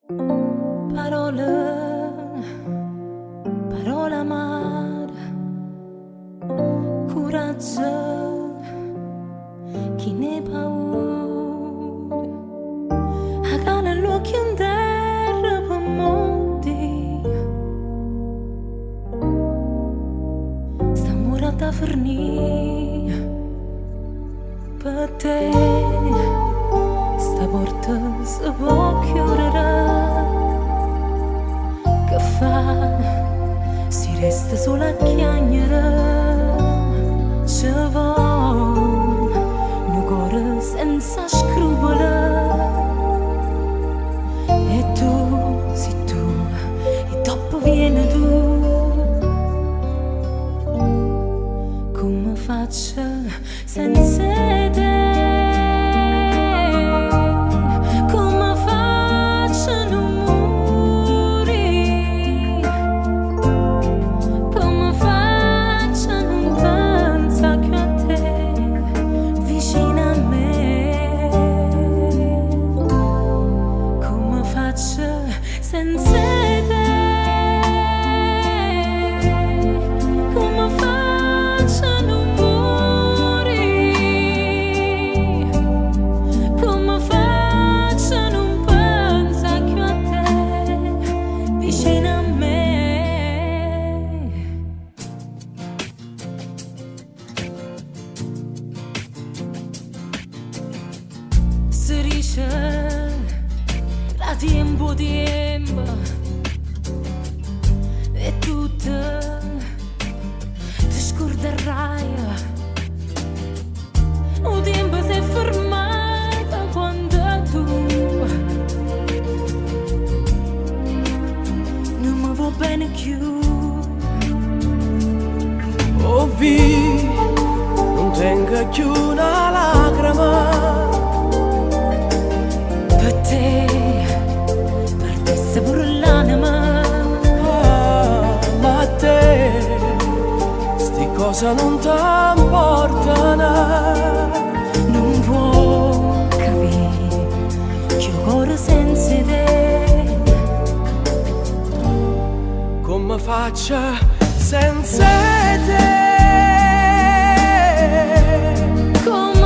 Parole, parole amare, coraggio, chi ne ha paura, a cane l'occhio in terra per molti, sta murata a fornire, per te, sta porta si può chiudere. Che fa? Si resta solo a chiagnere. Ci vuole un cuore senza scrupoli. E tu, sei tu, e dopo vieni tu. Come faccio senza te? Senza te, come faccio a non morire? Come faccio a non pensare più a te, vicino a me? Si dice da tempo e tu ti scorderai. Il tempo si è fermato quando tu non mi va bene più. Oh vi, non tenga più una lacrima. Per te partisse pure l'anima. Ma a te sti cose non t'importano. Non può capire che il cuore senza te. Come faccio senza te? Come